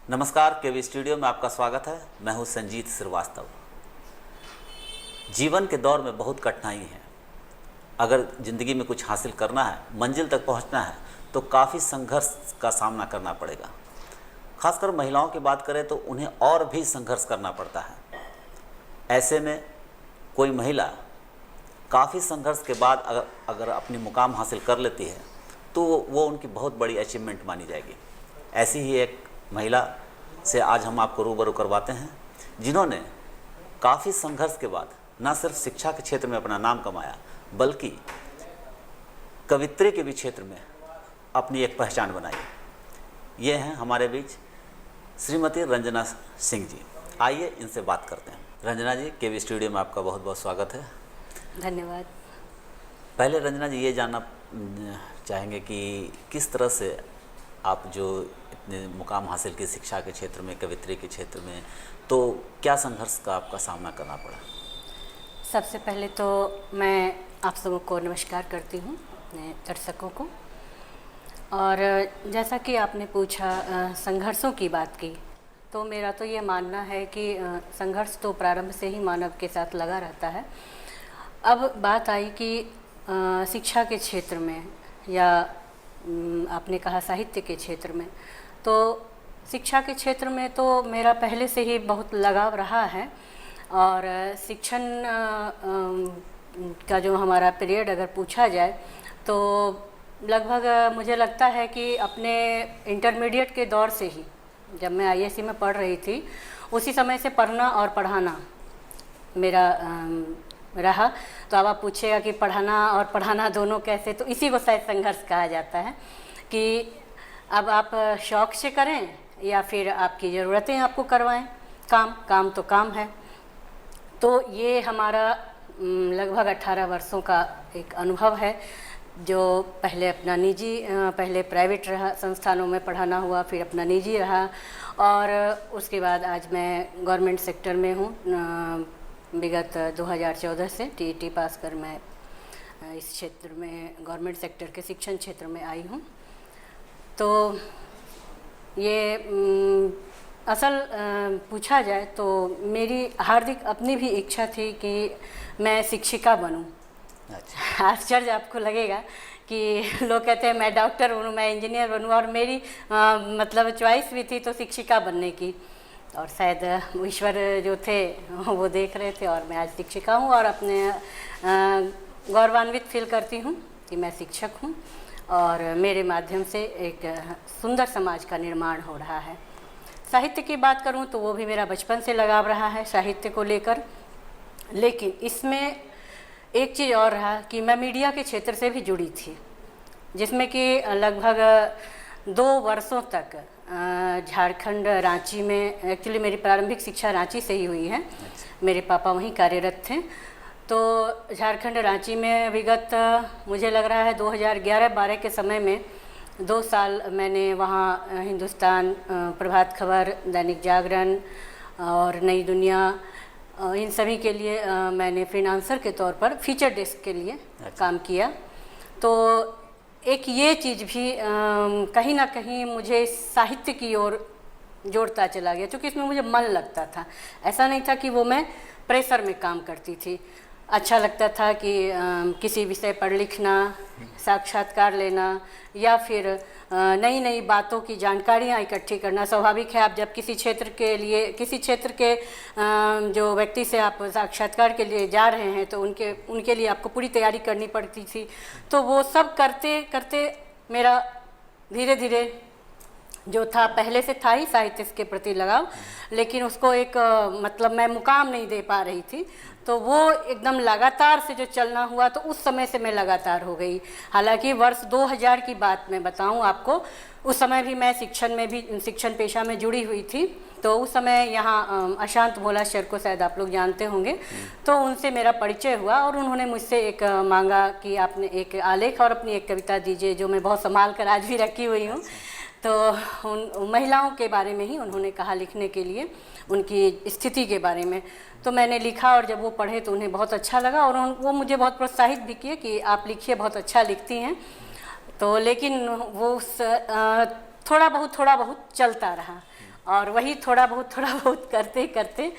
नमस्कार, केवी स्टूडियो में आपका स्वागत है। मैं हूं संजीत श्रीवास्तव। जीवन के दौर में बहुत कठिनाई है। अगर ज़िंदगी में कुछ हासिल करना है, मंजिल तक पहुंचना है, तो काफ़ी संघर्ष का सामना करना पड़ेगा। खासकर महिलाओं की बात करें तो उन्हें और भी संघर्ष करना पड़ता है। ऐसे में कोई महिला काफ़ी संघर्ष के बाद अगर अपनी मुकाम हासिल कर लेती है तो वो उनकी बहुत बड़ी अचीवमेंट मानी जाएगी। ऐसी ही एक महिला से आज हम आपको रूबरू करवाते हैं, जिन्होंने काफ़ी संघर्ष के बाद न सिर्फ शिक्षा के क्षेत्र में अपना नाम कमाया, बल्कि कवित्री के भी क्षेत्र में अपनी एक पहचान बनाई। ये हैं हमारे बीच श्रीमती रंजना सिंह जी। आइए इनसे बात करते हैं। रंजना जी, केवी स्टूडियो में आपका बहुत बहुत स्वागत है। धन्यवाद। पहले रंजना जी ये जानना चाहेंगे कि किस तरह से आप जो इतने मुकाम हासिल की शिक्षा के क्षेत्र में, कवित्री के क्षेत्र में, तो क्या संघर्ष का आपका सामना करना पड़ा? सबसे पहले तो मैं आप सबों को नमस्कार करती हूँ, अपने दर्शकों को। और जैसा कि आपने पूछा, संघर्षों की बात की, तो मेरा तो ये मानना है कि संघर्ष तो प्रारंभ से ही मानव के साथ लगा रहता है। अब बात आई कि शिक्षा के क्षेत्र में या आपने कहा साहित्य के क्षेत्र में, तो शिक्षा के क्षेत्र में तो मेरा पहले से ही बहुत लगाव रहा है। और शिक्षण का जो हमारा पीरियड अगर पूछा जाए तो लगभग मुझे लगता है कि अपने इंटरमीडिएट के दौर से ही, जब मैं आईएससी में पढ़ रही थी, उसी समय से पढ़ना और पढ़ाना मेरा रहा। तो अब आप पूछेगा कि पढ़ाना और पढ़ाना दोनों कैसे, तो इसी को शायद संघर्ष कहा जाता है कि अब आप शौक़ से करें या फिर आपकी ज़रूरतें आपको करवाएं। काम तो काम है। तो ये हमारा लगभग 18 वर्षों का एक अनुभव है, जो पहले अपना निजी, पहले प्राइवेट रहा, संस्थानों में पढ़ाना हुआ, फिर अपना निजी रहा, और उसके बाद आज मैं गवर्नमेंट सेक्टर में हूँ। विगत 2014 से टीईटी पास कर मैं इस क्षेत्र में, गवर्नमेंट सेक्टर के शिक्षण क्षेत्र में आई हूँ। तो ये असल पूछा जाए तो मेरी हार्दिक अपनी भी इच्छा थी कि मैं शिक्षिका बनूं। अच्छा। आश्चर्य आपको लगेगा कि लोग कहते हैं मैं डॉक्टर बनूं, मैं इंजीनियर बनूं, और मेरी मतलब चॉइस भी थी तो शिक्षिका बनने की। और शायद ईश्वर जो थे वो देख रहे थे, और मैं आज शिक्षिका हूँ और अपने गौरवान्वित फील करती हूँ कि मैं शिक्षक हूँ और मेरे माध्यम से एक सुंदर समाज का निर्माण हो रहा है। साहित्य की बात करूँ तो वो भी मेरा बचपन से लगाव रहा है साहित्य को लेकर। लेकिन इसमें एक चीज़ और रहा कि मैं मीडिया के क्षेत्र से भी जुड़ी थी, जिसमें कि लगभग 2 वर्षों तक झारखंड रांची में, एक्चुअली मेरी प्रारंभिक शिक्षा रांची से ही हुई है। मेरे पापा वहीं कार्यरत थे। तो झारखंड रांची में विगत मुझे लग रहा है 2011-12 के समय में 2 साल मैंने वहाँ हिंदुस्तान, प्रभात खबर, दैनिक जागरण और नई दुनिया, इन सभी के लिए मैंने फ्रीलांसर के तौर पर फीचर डेस्क के लिए काम किया। तो एक ये चीज़ भी कहीं ना कहीं मुझे साहित्य की ओर जोड़ता चला गया, क्योंकि इसमें मुझे मन लगता था। ऐसा नहीं था कि वो मैं प्रेशर में काम करती थी। अच्छा लगता था कि किसी विषय पर लिखना, साक्षात्कार लेना, या फिर नई नई बातों की जानकारियाँ इकट्ठी करना। स्वाभाविक है, आप जब किसी क्षेत्र के लिए, किसी क्षेत्र के जो व्यक्ति से आप साक्षात्कार के लिए जा रहे हैं, तो उनके लिए आपको पूरी तैयारी करनी पड़ती थी। तो वो सब करते करते मेरा धीरे धीरे जो था, पहले से था ही साहित्य के प्रति लगाव, लेकिन उसको एक मतलब मैं मुकाम नहीं दे पा रही थी। तो वो एकदम लगातार से जो चलना हुआ, तो उस समय से मैं लगातार हो गई। हालांकि वर्ष 2000 की बात मैं बताऊं आपको, उस समय भी मैं शिक्षण पेशा में जुड़ी हुई थी। तो उस समय यहाँ अशांत भोला सर को शायद आप लोग जानते होंगे, तो उनसे मेरा परिचय हुआ और उन्होंने मुझसे एक मांगा कि आपने एक आलेख और अपनी एक कविता दीजिए, जो मैं बहुत संभाल कर आज भी रखी हुई हूँ। तो उन महिलाओं के बारे में ही उन्होंने कहा लिखने के लिए, उनकी स्थिति के बारे में। तो मैंने लिखा और जब वो पढ़े तो उन्हें बहुत अच्छा लगा और वो मुझे बहुत प्रोत्साहित भी किए कि आप लिखिए, बहुत अच्छा लिखती हैं। तो लेकिन वो थोड़ा बहुत चलता रहा और वही थोड़ा बहुत करते करते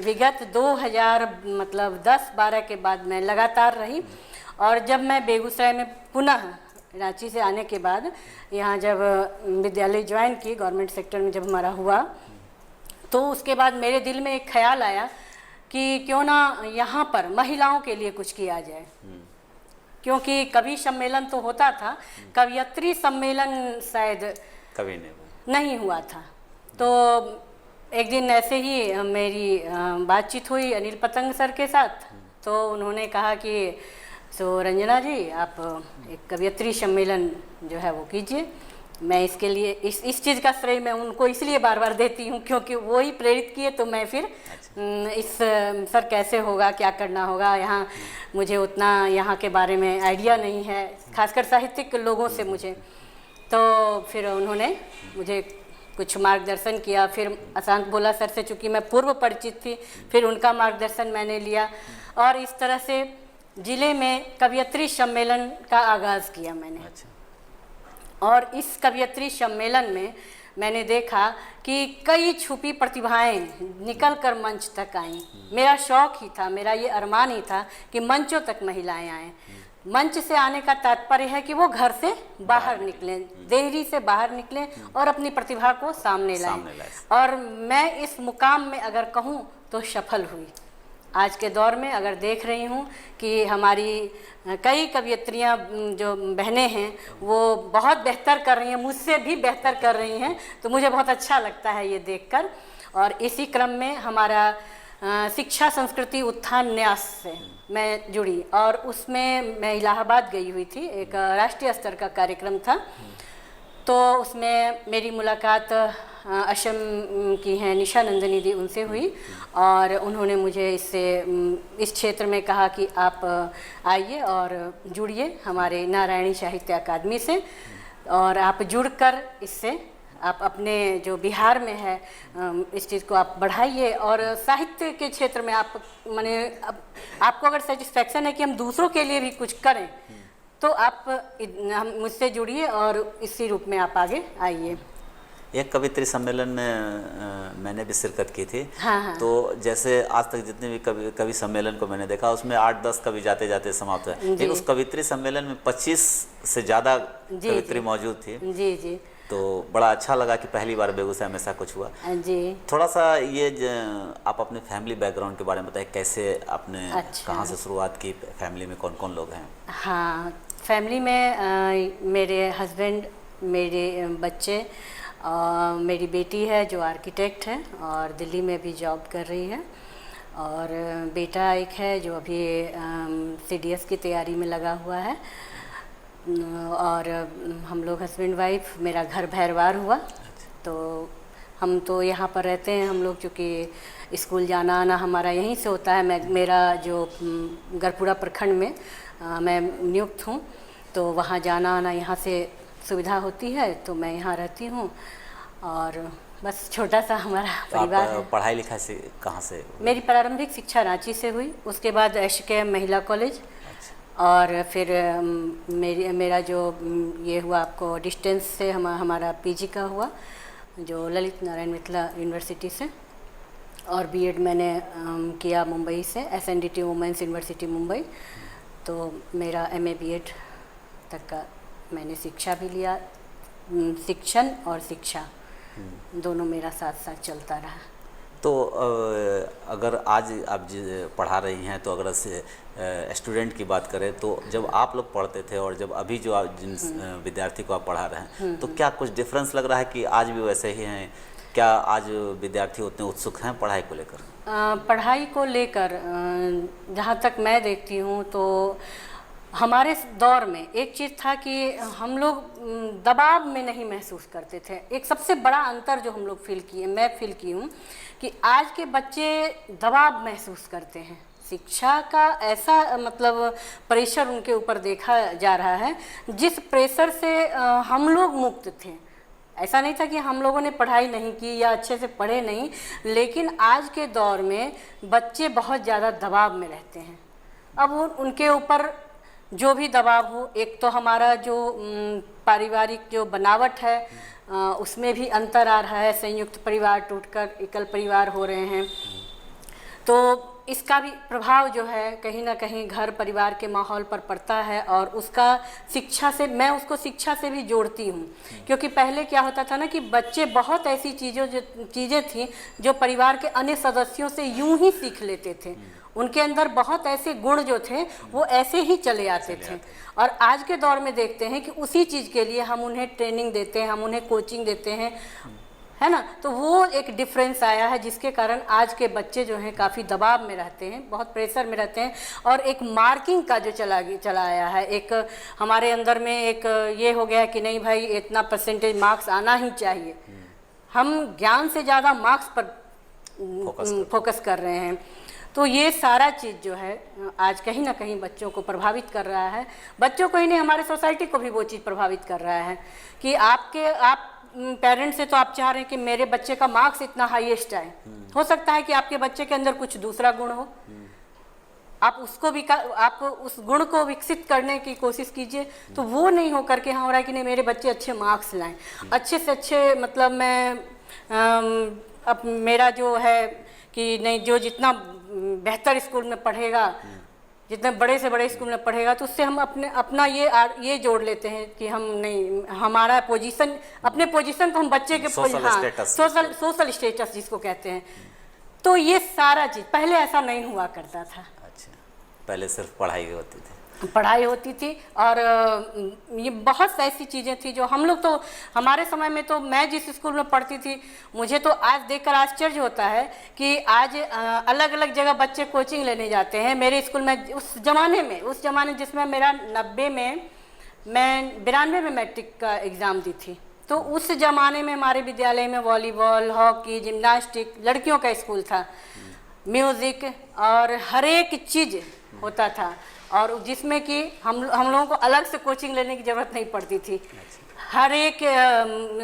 विगत 2010-12 के बाद मैं लगातार रही। और जब मैं बेगूसराय में पुनः रांची से आने के बाद यहाँ जब विद्यालय ज्वाइन की, गवर्नमेंट सेक्टर में जब हमारा हुआ, तो उसके बाद मेरे दिल में एक ख्याल आया कि क्यों ना यहाँ पर महिलाओं के लिए कुछ किया जाए। क्योंकि कवि सम्मेलन तो होता था, कवयित्री सम्मेलन शायद कभी नहीं हुआ था। तो एक दिन ऐसे ही मेरी बातचीत हुई अनिल पतंग सर के साथ, तो उन्होंने कहा कि सो रंजना जी, आप एक कवयित्री सम्मेलन जो है वो कीजिए। मैं इसके लिए इस चीज़ का श्रेय मैं उनको इसलिए बार बार देती हूँ क्योंकि वो ही प्रेरित किए, तो मैं फिर इस सर कैसे होगा, क्या करना होगा, यहाँ मुझे उतना यहाँ के बारे में आइडिया नहीं है, खासकर साहित्यिक लोगों से मुझे। तो फिर उन्होंने मुझे कुछ मार्गदर्शन किया। फिर अशांत भोला सर से, चूँकि मैं पूर्व परिचित थी, फिर उनका मार्गदर्शन मैंने लिया और इस तरह से ज़िले में कवयित्री सम्मेलन का आगाज़ किया मैंने। और इस कवयित्री सम्मेलन में मैंने देखा कि कई छुपी प्रतिभाएं निकल कर मंच तक आईं। मेरा शौक़ ही था, मेरा ये अरमान ही था कि मंचों तक महिलाएं आएँ। मंच से आने का तात्पर्य है कि वो घर से बाहर निकलें, देहरी से बाहर निकलें और अपनी प्रतिभा को सामने लाएं। और मैं इस मुकाम में अगर कहूँ तो सफल हुई। आज के दौर में अगर देख रही हूँ कि हमारी कई कवयित्रियाँ जो बहनें हैं वो बहुत बेहतर कर रही हैं, मुझसे भी बेहतर कर रही हैं, तो मुझे बहुत अच्छा लगता है ये देखकर। और इसी क्रम में हमारा शिक्षा संस्कृति उत्थान न्यास से मैं जुड़ी और उसमें मैं इलाहाबाद गई हुई थी, एक राष्ट्रीय स्तर का कार्यक्रम था। तो उसमें मेरी मुलाकात असम की हैं निशा नंदनी दी, उनसे हुई और उन्होंने मुझे इस क्षेत्र में कहा कि आप आइए और जुड़िए हमारे नारायणी साहित्य अकादमी से, और आप जुड़कर इससे आप अपने जो बिहार में है इस चीज़ को आप बढ़ाइए। और साहित्य के क्षेत्र में आप माने आपको अगर सेटिस्फैक्शन है कि हम दूसरों के लिए भी कुछ करें, तो आप हम मुझसे जुड़िए और इसी रूप में आप आगे आइए। एक कवयित्री सम्मेलन में मैंने भी शिरकत की थी। हाँ। तो जैसे आज तक जितने भी कवि सम्मेलन को मैंने देखा उसमें 8-10 कवि जाते जाते समाप्त हुए, लेकिन उस कवयित्री सम्मेलन में 25 से ज़्यादा कवयित्री मौजूद थी। जी। तो बड़ा अच्छा लगा कि पहली बार बेगूसराय में ऐसा कुछ हुआ। जी। थोड़ा सा ये आप अपने फैमिली बैकग्राउंड के बारे में बताइए, कैसे आपने कहाँ से शुरुआत की, फैमिली में कौन कौन लोग हैं? हाँ, फैमिली में मेरे हस्बैंड, मेरे बच्चे, मेरी बेटी है जो आर्किटेक्ट है और दिल्ली में भी जॉब कर रही है, और बेटा एक है जो अभी CDS की तैयारी में लगा हुआ है। और हम लोग हस्बैंड वाइफ, मेरा घर भैरवार हुआ। तो हम तो यहाँ पर रहते हैं, हम लोग चूँकि स्कूल जाना आना हमारा यहीं से होता है। मेरा जो गरपुरा प्रखंड में मैं नियुक्त हूँ, तो वहाँ जाना आना यहाँ से सुविधा होती है, तो मैं यहाँ रहती हूँ। और बस छोटा सा हमारा परिवार है। पढ़ाई लिखाई से कहाँ से? मेरी प्रारंभिक शिक्षा रांची से हुई, उसके बाद SKM महिला कॉलेज, और फिर मेरा जो ये हुआ आपको डिस्टेंस से हमारा PG का हुआ जो ललित नारायण मिथिला यूनिवर्सिटी से, और B.Ed मैंने किया मुंबई से SNDT वुमेंस यूनिवर्सिटी मुंबई। तो मेरा MA B.Ed तक का मैंने शिक्षा भी लिया, शिक्षण और शिक्षा दोनों मेरा साथ साथ चलता रहा। तो अगर आज आप पढ़ा रही हैं, तो अगर स्टूडेंट की बात करें तो जब आप लोग पढ़ते थे और जब अभी जो आप जिन विद्यार्थी को आप पढ़ा रहे हैं, तो क्या कुछ डिफरेंस लग रहा है कि आज भी वैसे ही हैं? क्या आज विद्यार्थी उतने उत्सुक हैं पढ़ाई को लेकर? पढ़ाई को लेकर जहाँ तक मैं देखती हूँ तो हमारे दौर में एक चीज़ था कि हम लोग दबाव में नहीं महसूस करते थे। एक सबसे बड़ा अंतर जो हम लोग मैं फील की हूँ कि आज के बच्चे दबाव महसूस करते हैं। शिक्षा का ऐसा मतलब प्रेशर उनके ऊपर देखा जा रहा है जिस प्रेशर से हम लोग मुक्त थे। ऐसा नहीं था कि हम लोगों ने पढ़ाई नहीं की या अच्छे से पढ़े नहीं, लेकिन आज के दौर में बच्चे बहुत ज़्यादा दबाव में रहते हैं। अब उनके ऊपर जो भी दबाव हो, एक तो हमारा जो पारिवारिक जो बनावट है, उसमें भी अंतर आ रहा है, संयुक्त परिवार टूटकर एकल परिवार हो रहे हैं। तो इसका भी प्रभाव जो है कहीं ना कहीं घर परिवार के माहौल पर पड़ता है, और उसका शिक्षा से, मैं उसको शिक्षा से भी जोड़ती हूँ। क्योंकि पहले क्या होता था ना कि बच्चे बहुत ऐसी चीज़ें थी जो परिवार के अन्य सदस्यों से यूं ही सीख लेते थे। उनके अंदर बहुत ऐसे गुण जो थे वो ऐसे ही चले आते थे। और आज के दौर में देखते हैं कि उसी चीज़ के लिए हम उन्हें ट्रेनिंग देते हैं, हम उन्हें कोचिंग देते हैं, है ना। तो वो एक डिफरेंस आया है जिसके कारण आज के बच्चे जो हैं काफ़ी दबाव में रहते हैं, बहुत प्रेशर में रहते हैं। और एक मार्किंग का जो चला आया है, एक हमारे अंदर में एक ये हो गया है कि नहीं भाई इतना परसेंटेज मार्क्स आना ही चाहिए। हम ज्ञान से ज़्यादा मार्क्स पर फोकस कर रहे हैं। तो ये सारा चीज़ जो है आज कहीं ना कहीं बच्चों को प्रभावित कर रहा है। बच्चों को ही नहीं, हमारे सोसाइटी को भी वो चीज़ प्रभावित कर रहा है कि आप पेरेंट्स से तो आप चाह रहे हैं कि मेरे बच्चे का मार्क्स इतना हाईएस्ट आए। हो सकता है कि आपके बच्चे के अंदर कुछ दूसरा गुण हो, आप उसको भी आप उस गुण को विकसित करने की कोशिश कीजिए। तो वो नहीं हो करके हाँ हो रहा है कि नहीं मेरे बच्चे अच्छे मार्क्स लाएं, अच्छे से अच्छे, मतलब मैं अब मेरा जो है कि नहीं, जो जितना बेहतर स्कूल में पढ़ेगा, जितने बड़े से बड़े स्कूल में पढ़ेगा, तो उससे हम अपना ये जोड़ लेते हैं कि हम नहीं, हमारा पोजीशन, अपने पोजीशन को हम बच्चे के सोशल स्टेटस जिसको कहते हैं। तो ये सारा चीज़ पहले ऐसा नहीं हुआ करता था। अच्छा, पहले सिर्फ पढ़ाई होती थी, और ये बहुत ऐसी चीज़ें थी जो हम लोग, तो हमारे समय में, तो मैं जिस स्कूल में पढ़ती थी, मुझे तो आज देखकर आश्चर्य होता है कि आज अलग अलग जगह बच्चे कोचिंग लेने जाते हैं। मेरे स्कूल में उस ज़माने जिसमें मेरा 90 में, मैं 92 में मैट्रिक का एग्ज़ाम दी थी, तो उस ज़माने में हमारे विद्यालय में वॉलीबॉल, हॉकी, जिम्नास्टिक, लड़कियों का स्कूल था, म्यूज़िक और हर एक चीज़ होता था, और जिसमें कि हम लोगों को अलग से कोचिंग लेने की ज़रूरत नहीं पड़ती थी। हर एक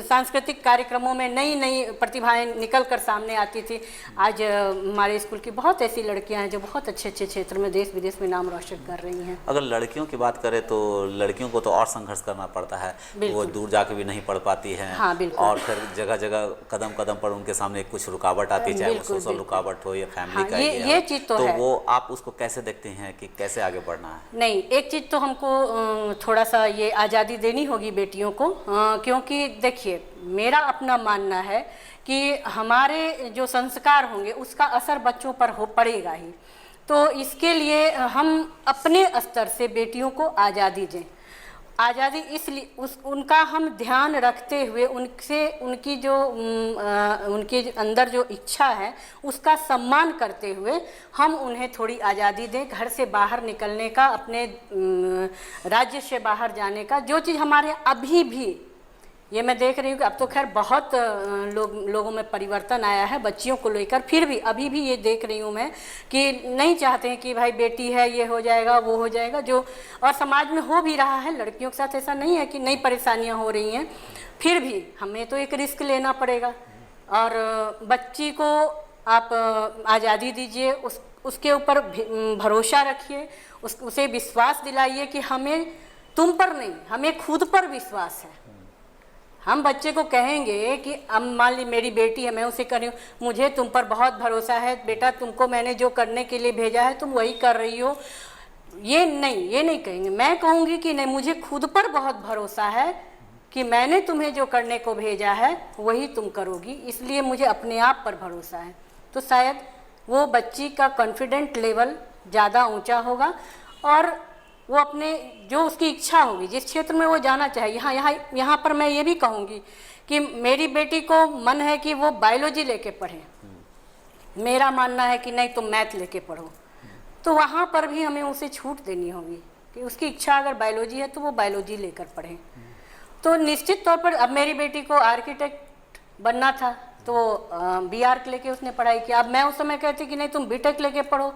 सांस्कृतिक कार्यक्रमों में नई नई प्रतिभाएं निकल कर सामने आती थी। आज हमारे स्कूल की बहुत ऐसी लड़कियां हैं जो बहुत अच्छे अच्छे क्षेत्र में देश विदेश में नाम रोशन कर रही हैं। अगर लड़कियों की बात करें तो लड़कियों को तो और संघर्ष करना पड़ता है, वो दूर जाके भी नहीं पढ़ पाती हैं। हाँ, और फिर जगह जगह कदम कदम पर उनके सामने कुछ रुकावट आती है, चाहे वो सोशल रुकावट हो या फैमिली का ये चीज़ तो है। वो आप उसको कैसे देखते हैं कि कैसे आगे बढ़ना है? नहीं, एक चीज़ तो हमको थोड़ा सा ये आज़ादी देनी होगी बेटियों को, क्योंकि देखिए मेरा अपना मानना है कि हमारे जो संस्कार होंगे उसका असर बच्चों पर पड़ेगा ही। तो इसके लिए हम अपने स्तर से बेटियों को आज़ादी दें। आज़ादी इसलिए उनका हम ध्यान रखते हुए उनकी जो उनके अंदर जो इच्छा है उसका सम्मान करते हुए हम उन्हें थोड़ी आज़ादी दें, घर से बाहर निकलने का, अपने राज्य से बाहर जाने का। जो चीज़ हमारे अभी भी, ये मैं देख रही हूँ कि अब तो खैर बहुत लोगों में परिवर्तन आया है बच्चियों को लेकर, फिर भी अभी भी ये देख रही हूँ मैं कि नहीं चाहते हैं कि भाई बेटी है ये हो जाएगा वो हो जाएगा, जो और समाज में हो भी रहा है। लड़कियों के साथ ऐसा नहीं है कि नई परेशानियाँ हो रही हैं, फिर भी हमें तो एक रिस्क लेना पड़ेगा। और बच्ची को आप आज़ादी दीजिए, उसके ऊपर भरोसा रखिए, उसे विश्वास दिलाइए कि हमें तुम पर नहीं, हमें खुद पर विश्वास है। हम बच्चे को कहेंगे कि अब मान ली मेरी बेटी है, मैं उसे कह रही हूँ मुझे तुम पर बहुत भरोसा है बेटा, तुमको मैंने जो करने के लिए भेजा है तुम वही कर रही हो, ये नहीं कहेंगे। मैं कहूँगी कि नहीं, मुझे खुद पर बहुत भरोसा है कि मैंने तुम्हें जो करने को भेजा है वही तुम करोगी, इसलिए मुझे अपने आप पर भरोसा है। तो शायद वो बच्ची का कॉन्फिडेंट लेवल ज़्यादा ऊँचा होगा और वो अपने जो उसकी इच्छा होगी, जिस क्षेत्र में वो जाना चाहे। यहाँ पर मैं ये भी कहूँगी कि मेरी बेटी को मन है कि वो बायोलॉजी लेके पढ़े, मेरा मानना है कि नहीं तुम मैथ लेके पढ़ो, तो वहाँ पर भी हमें उसे छूट देनी होगी कि उसकी इच्छा अगर बायोलॉजी है तो वो बायोलॉजी लेकर पढ़े। तो निश्चित तौर पर अब मेरी बेटी को आर्किटेक्ट बनना था तो BArch लेके उसने पढ़ाई की। अब मैं उस समय कहती कि नहीं तुम BTech लेके पढ़ो,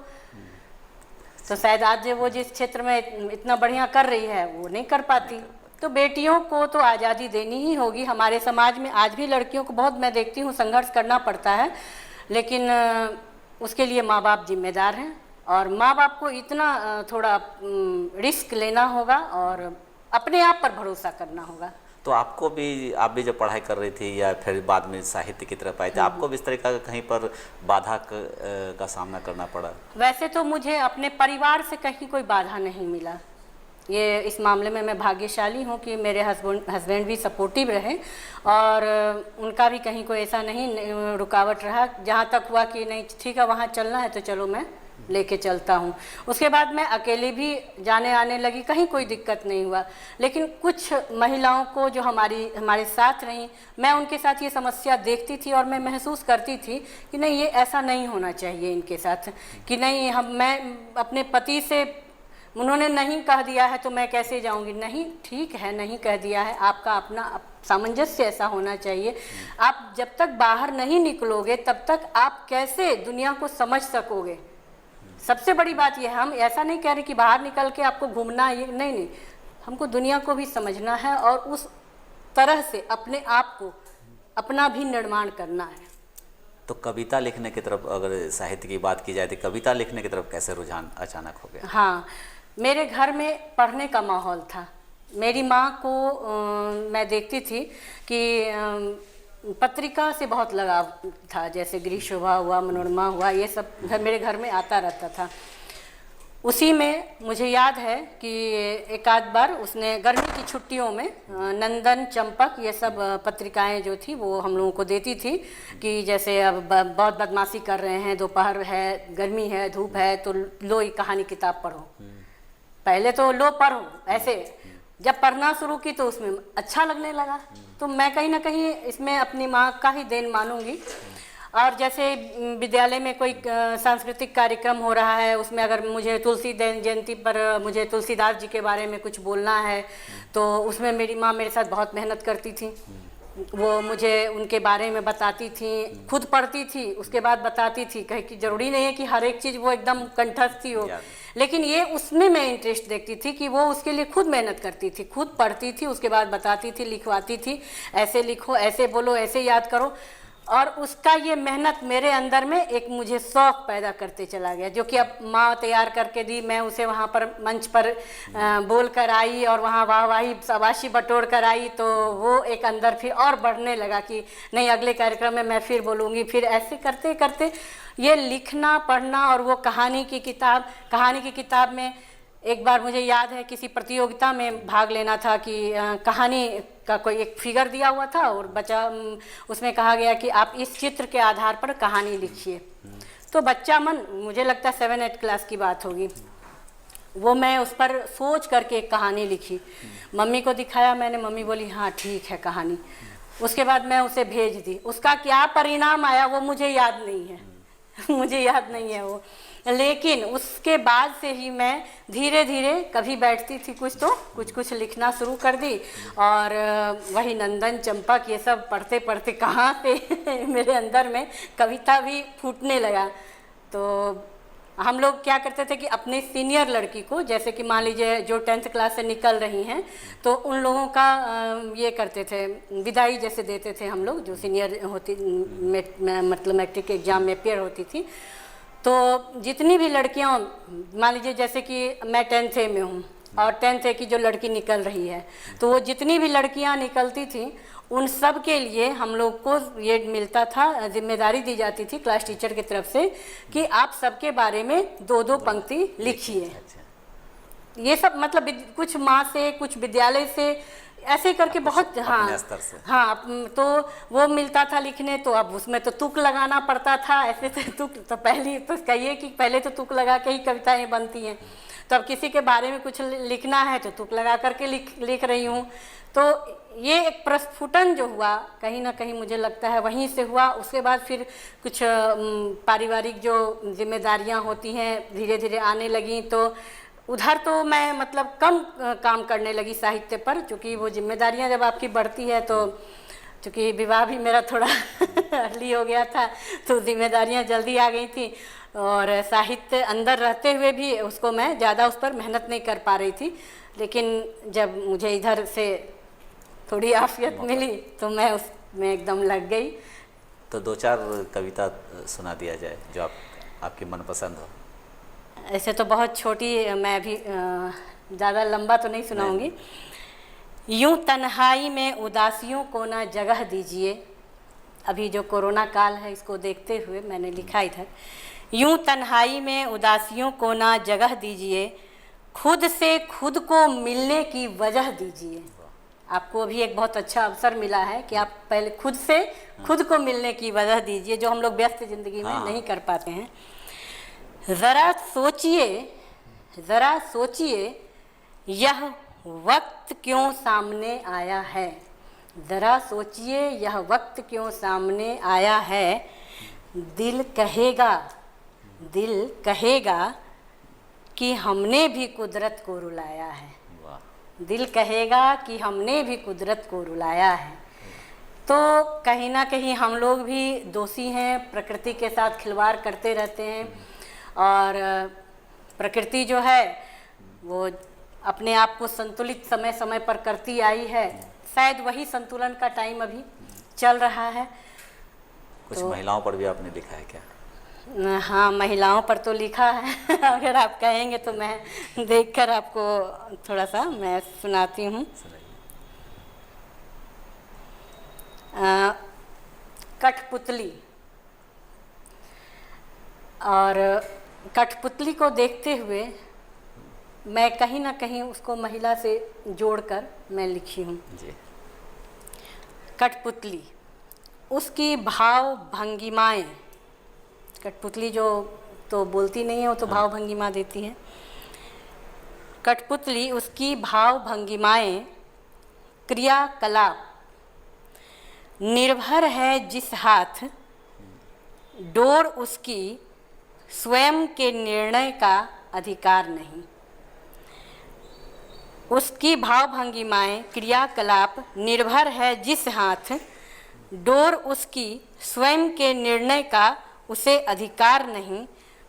तो शायद आज वो जिस क्षेत्र में इतना बढ़िया कर रही है वो नहीं कर पाती। तो बेटियों को तो आज़ादी देनी ही होगी। हमारे समाज में आज भी लड़कियों को बहुत, मैं देखती हूँ, संघर्ष करना पड़ता है, लेकिन उसके लिए माँ बाप जिम्मेदार हैं और माँ बाप को इतना थोड़ा रिस्क लेना होगा और अपने आप पर भरोसा करना होगा। तो आपको भी, आप भी जब पढ़ाई कर रही थी या फिर बाद में साहित्य की तरफ आई थी, आपको भी इस तरह का कहीं पर बाधा का सामना करना पड़ा? वैसे तो मुझे अपने परिवार से कहीं कोई बाधा नहीं मिला। ये इस मामले में मैं भाग्यशाली हूँ कि मेरे हस्बैंड भी सपोर्टिव रहे और उनका भी कहीं कोई ऐसा नहीं रुकावट रहा। जहाँ तक हुआ कि नहीं ठीक है वहाँ चलना है तो चलो मैं लेके चलता हूँ। उसके बाद मैं अकेले भी जाने आने लगी, कहीं कोई दिक्कत नहीं हुआ। लेकिन कुछ महिलाओं को जो हमारे साथ रहीं, मैं उनके साथ ये समस्या देखती थी और मैं महसूस करती थी कि नहीं ये ऐसा नहीं होना चाहिए इनके साथ, कि नहीं मैं अपने पति से, उन्होंने नहीं कह दिया है तो मैं कैसे जाऊंगी। नहीं ठीक है, नहीं कह दिया है, आपका अपना सामंजस्य ऐसा होना चाहिए। आप जब तक बाहर नहीं निकलोगे तब तक आप कैसे दुनिया को समझ सकोगे। सबसे बड़ी बात यह है, हम ऐसा नहीं कह रहे कि बाहर निकल के आपको घूमना, ये नहीं, हमको दुनिया को भी समझना है और उस तरह से अपने आप को अपना भी निर्माण करना है। तो कविता लिखने की तरफ, अगर साहित्य की बात की जाए तो कविता लिखने की तरफ कैसे रुझान अचानक हो गया? हाँ, मेरे घर में पढ़ने का माहौल था। मेरी माँ को मैं देखती थी कि पत्रिका से बहुत लगाव था, जैसे गृह शोभा हुआ, मनोरमा हुआ, ये सब मेरे घर में आता रहता था। उसी में मुझे याद है कि एक आध बार उसने गर्मी की छुट्टियों में नंदन, चंपक, ये सब पत्रिकाएं जो थी वो हम लोगों को देती थी कि जैसे अब बहुत बदमाशी कर रहे हैं, दोपहर है, गर्मी है, धूप है, तो लो ये कहानी किताब पढ़ो। पहले तो लो पढ़ो, ऐसे जब पढ़ना शुरू की तो उसमें अच्छा लगने लगा। तो मैं कहीं ना कहीं इसमें अपनी माँ का ही देन मानूंगी। और जैसे विद्यालय में कोई सांस्कृतिक कार्यक्रम हो रहा है, उसमें अगर मुझे तुलसी जयंती पर मुझे तुलसीदास जी के बारे में कुछ बोलना है तो उसमें मेरी माँ मेरे साथ बहुत मेहनत करती थी। वो मुझे उनके बारे में बताती थी, खुद पढ़ती थी, उसके बाद बताती थी। कहीं कि ज़रूरी नहीं है कि हर एक चीज़ वो एकदम कंठस्थ हो, लेकिन ये उसमें मैं इंटरेस्ट देखती थी कि वो उसके लिए खुद मेहनत करती थी, खुद पढ़ती थी, उसके बाद बताती थी, लिखवाती थी, ऐसे लिखो, ऐसे बोलो, ऐसे याद करो। और उसका ये मेहनत मेरे अंदर में एक मुझे शौक़ पैदा करते चला गया, जो कि अब माँ तैयार करके दी, मैं उसे वहाँ पर मंच पर बोल कर आई और वहाँ वाहवाही शाबाशी बटोर कर आई। तो वो एक अंदर फिर और बढ़ने लगा कि नहीं अगले कार्यक्रम में मैं फिर बोलूँगी। फिर ऐसे करते करते ये लिखना, पढ़ना और वो कहानी की किताब में एक बार मुझे याद है किसी प्रतियोगिता में भाग लेना था कि कहानी का कोई एक फिगर दिया हुआ था और बच्चा, उसमें कहा गया कि आप इस चित्र के आधार पर कहानी लिखिए। तो बच्चा मन, मुझे लगता है 7-8 क्लास की बात होगी, वो मैं उस पर सोच करके एक कहानी लिखी, मम्मी को दिखाया मैंने, मम्मी बोली हाँ ठीक है कहानी। उसके बाद मैं उसे भेज दी। उसका क्या परिणाम आया वो मुझे याद नहीं है मुझे याद नहीं है वो, लेकिन उसके बाद से ही मैं धीरे धीरे कभी बैठती थी कुछ तो कुछ लिखना शुरू कर दी। और वही नंदन, चंपक, ये सब पढ़ते पढ़ते कहाँ से मेरे अंदर में कविता भी फूटने लगा। तो हम लोग क्या करते थे कि अपने सीनियर लड़की को, जैसे कि मान लीजिए जो 10th क्लास से निकल रही हैं, तो उन लोगों का ये करते थे, विदाई जैसे देते थे हम लोग, जो सीनियर होती मतलब मैट्रिक एग्ज़ाम में पेयर होती थी। तो जितनी भी लड़कियां, मान लीजिए जैसे कि मैं 10th A में हूँ और 10th A की जो लड़की निकल रही है, तो वो जितनी भी लड़कियां निकलती थी उन सब के लिए हम लोग को ये मिलता था, जिम्मेदारी दी जाती थी क्लास टीचर की तरफ से कि आप सबके बारे में 2-2 पंक्ति लिखिए। ये सब मतलब कुछ माँ से, कुछ विद्यालय से, ऐसे करके बहुत, हाँ, तो वो मिलता था लिखने। तो अब उसमें तो तुक लगाना पड़ता था, ऐसे से तुक, तो पहले तो कहिए कि पहले तो तुक लगा के ही कविताएं बनती हैं। तो अब किसी के बारे में कुछ लिखना है तो तुक लगा करके लिख रही हूँ। तो ये एक प्रस्फुटन जो हुआ कहीं ना कहीं मुझे लगता है वहीं से हुआ। उसके बाद फिर कुछ पारिवारिक जो जिम्मेदारियाँ होती हैं धीरे धीरे आने लगी, तो उधर तो मैं मतलब कम काम करने लगी साहित्य पर, क्योंकि वो जिम्मेदारियां जब आपकी बढ़ती है तो, क्योंकि विवाह भी मेरा थोड़ा अर्ली हो गया था तो जिम्मेदारियां जल्दी आ गई थी और साहित्य अंदर रहते हुए भी उसको मैं ज़्यादा उस पर मेहनत नहीं कर पा रही थी। लेकिन जब मुझे इधर से थोड़ी आफियत मिली तो मैं उसमें एकदम लग गई। तो 2-4 कविता सुना दिया जाए जो आपकी मनपसंद हो। ऐसे तो बहुत छोटी, मैं भी ज़्यादा लंबा तो नहीं सुनाऊंगी, यूं तन्हाई में उदासियों को ना जगह दीजिए। अभी जो कोरोना काल है इसको देखते हुए मैंने लिखा इधर, यूं तन्हाई में उदासियों को ना जगह दीजिए, खुद से खुद को मिलने की वजह दीजिए। आपको अभी एक बहुत अच्छा अवसर मिला है कि आप पहले खुद से खुद को मिलने की वजह दीजिए, जो हम लोग व्यस्त ज़िंदगी में नहीं कर पाते हैं। ज़रा सोचिए यह वक्त क्यों सामने आया है। ज़रा सोचिए यह वक्त क्यों सामने आया है। दिल कहेगा कि हमने भी कुदरत को रुलाया है। दिल कहेगा कि हमने भी कुदरत को रुलाया है। तो कहीं ना कहीं हम लोग भी दोषी हैं, प्रकृति के साथ खिलवाड़ करते रहते हैं और प्रकृति जो है वो अपने आप को संतुलित समय समय पर करती आई है। शायद वही संतुलन का टाइम अभी चल रहा है। कुछ महिलाओं पर भी आपने लिखा है क्या? हाँ, महिलाओं पर तो लिखा है। अगर आप कहेंगे तो मैं देखकर आपको थोड़ा सा मैं सुनाती हूँ। कठपुतली, और कठपुतली को देखते हुए मैं कहीं ना कहीं उसको महिला से जोड़कर मैं लिखी हूँ। कठपुतली, उसकी भाव भंगिमाएँ, कठपुतली जो तो बोलती नहीं है, वो तो भाव भंगिमा देती है। कठपुतली, उसकी भाव भंगिमाएँ, क्रियाकलाप निर्भर है जिस हाथ, डोर उसकी स्वयं के निर्णय का अधिकार नहीं। उसकी भाव भंगिमाएँ, क्रियाकलाप निर्भर है जिस हाथ, डोर उसकी स्वयं के निर्णय का उसे अधिकार नहीं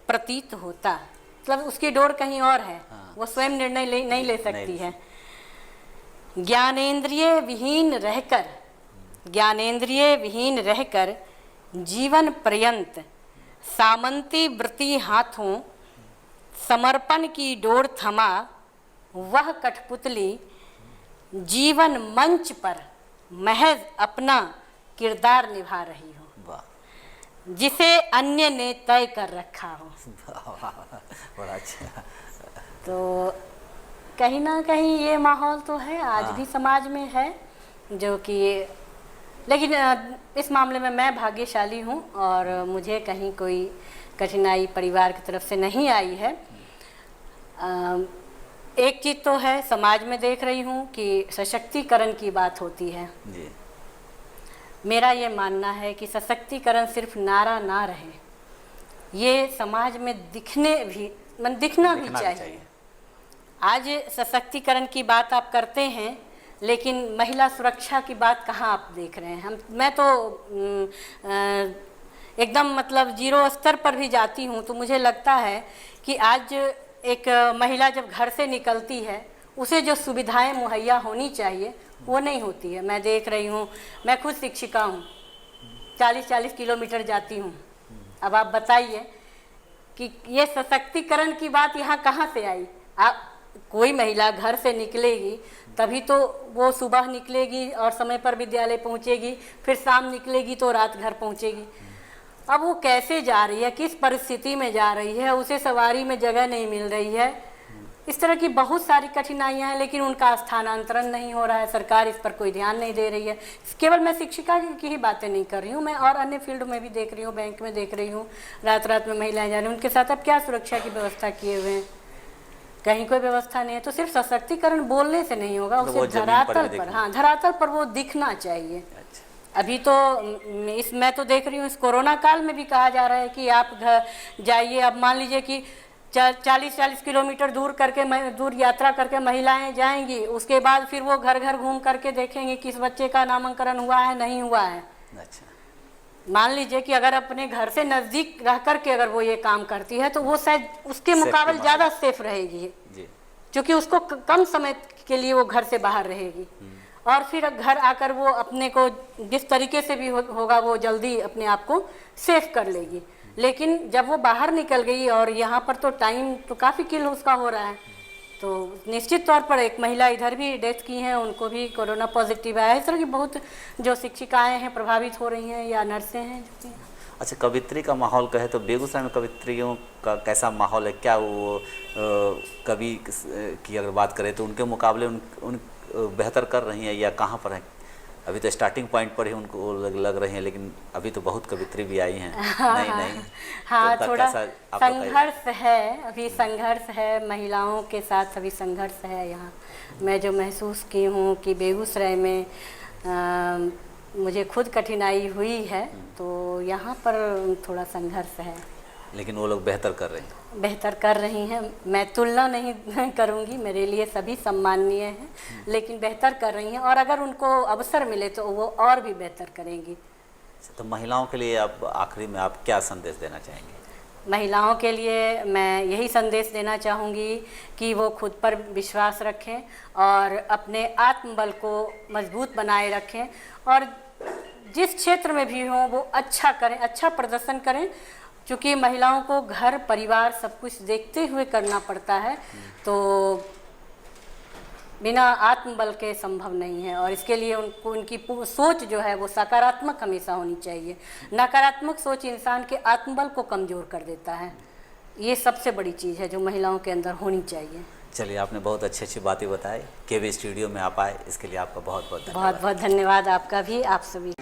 प्रतीत होता। मतलब उसकी डोर कहीं और है, वो स्वयं निर्णय नहीं ले सकती है। ज्ञानेंद्रिय विहीन रहकर जीवन पर्यंत सामंती वृत्ति हाथों समर्पण की डोर थमा वह कठपुतली जीवन मंच पर महज अपना किरदार निभा रही हो, जिसे अन्य ने तय कर रखा हो। बड़ा अच्छा। तो कहीं ना कहीं ये माहौल तो है, आज भी समाज में है, जो कि लेकिन इस मामले में मैं भाग्यशाली हूँ और मुझे कहीं कोई कठिनाई परिवार की तरफ से नहीं आई है। एक चीज़ तो है, समाज में देख रही हूँ कि सशक्तिकरण की बात होती है जी। मेरा ये मानना है कि सशक्तिकरण सिर्फ नारा ना रहे, ये समाज में दिखना भी चाहिए। आज सशक्तिकरण की बात आप करते हैं, लेकिन महिला सुरक्षा की बात कहाँ आप देख रहे हैं? मैं तो एकदम मतलब जीरो स्तर पर भी जाती हूँ तो मुझे लगता है कि आज एक महिला जब घर से निकलती है, उसे जो सुविधाएं मुहैया होनी चाहिए वो नहीं होती है। मैं देख रही हूँ, मैं खुद शिक्षिका हूँ, 40-40 किलोमीटर जाती हूँ। अब आप बताइए कि ये सशक्तिकरण की बात यहाँ कहाँ से आई? कोई महिला घर से निकलेगी तभी तो वो सुबह निकलेगी और समय पर विद्यालय पहुँचेगी, फिर शाम निकलेगी तो रात घर पहुँचेगी। अब वो कैसे जा रही है, किस परिस्थिति में जा रही है, उसे सवारी में जगह नहीं मिल रही है, इस तरह की बहुत सारी कठिनाइयाँ हैं, लेकिन उनका स्थानांतरण नहीं हो रहा है। सरकार इस पर कोई ध्यान नहीं दे रही है। केवल मैं शिक्षिका की ही बातें नहीं कर रही हूँ, मैं और अन्य फील्ड में भी देख रही हूँ, बैंक में देख रही हूँ, रात में महिलाएं जा रही हैं, उनके साथ अब क्या सुरक्षा की व्यवस्था किए हुए हैं? कहीं कोई व्यवस्था नहीं है। तो सिर्फ सशक्तिकरण बोलने से नहीं होगा, उसे धरातल पर, हाँ, धरातल पर वो दिखना चाहिए। अभी तो मैं तो देख रही हूँ, इस कोरोना काल में भी कहा जा रहा है कि आप घर जाइए। अब मान लीजिए कि 40-40 किलोमीटर दूर यात्रा करके महिलाएं जाएंगी, उसके बाद फिर वो घर घर घूम करके देखेंगे किस बच्चे का नामांकन हुआ है नहीं हुआ है। अच्छा। मान लीजिए कि अगर अपने घर से नज़दीक रह करके अगर वो ये काम करती है तो वो शायद उसके मुकाबले ज़्यादा सेफ रहेगी, क्योंकि उसको कम समय के लिए वो घर से बाहर रहेगी और फिर घर आकर वो अपने को जिस तरीके से भी होगा वो जल्दी अपने आप को सेफ कर लेगी। लेकिन जब वो बाहर निकल गई और यहाँ पर तो टाइम तो काफ़ी किल उसका हो रहा है, तो निश्चित तौर पर एक महिला इधर भी डेथ की हैं, उनको भी कोरोना पॉजिटिव आया है। इस तरह की बहुत जो शिक्षिकाएं हैं प्रभावित हो रही हैं या नर्सें हैं जो कि अच्छा, कवित्री का माहौल कहे तो बेगूसराय में कवित्रियों का कैसा माहौल है? क्या वो कवि की अगर बात करें तो उनके मुकाबले उन बेहतर कर रही हैं या कहाँ पर हैं? अभी तो स्टार्टिंग पॉइंट पर ही उनको लग रही हैं, लेकिन अभी तो बहुत कवित्री भी आई हैं। नहीं हाँ, तो थोड़ा कैसा आप बताइए? संघर्ष है, अभी संघर्ष है, महिलाओं के साथ अभी संघर्ष है यहाँ। मैं जो महसूस की हूँ कि बेगूसराय में मुझे खुद कठिनाई हुई है, तो यहाँ पर थोड़ा संघर्ष है। लेकिन वो लोग बेहतर कर रहे हैं। बेहतर कर रही हैं, मैं तुलना नहीं करूँगी, मेरे लिए सभी सम्माननीय हैं, लेकिन बेहतर कर रही हैं और अगर उनको अवसर मिले तो वो और भी बेहतर करेंगी। तो महिलाओं के लिए आप आखिरी में आप क्या संदेश देना चाहेंगे? महिलाओं के लिए मैं यही संदेश देना चाहूँगी कि वो खुद पर विश्वास रखें और अपने आत्मबल को मजबूत बनाए रखें और जिस क्षेत्र में भी हों वो अच्छा करें, अच्छा प्रदर्शन करें। क्योंकि महिलाओं को घर परिवार सब कुछ देखते हुए करना पड़ता है, तो बिना आत्मबल के संभव नहीं है और इसके लिए उनको उनकी सोच जो है वो सकारात्मक हमेशा होनी चाहिए। नकारात्मक सोच इंसान के आत्मबल को कमज़ोर कर देता है। ये सबसे बड़ी चीज़ है जो महिलाओं के अंदर होनी चाहिए। चलिए, आपने बहुत अच्छी बातें बताई। केवी स्टूडियो में आप आए, इसके लिए आपका बहुत बहुत धन्यवाद। बहुत बहुत धन्यवाद आपका भी, आप सभी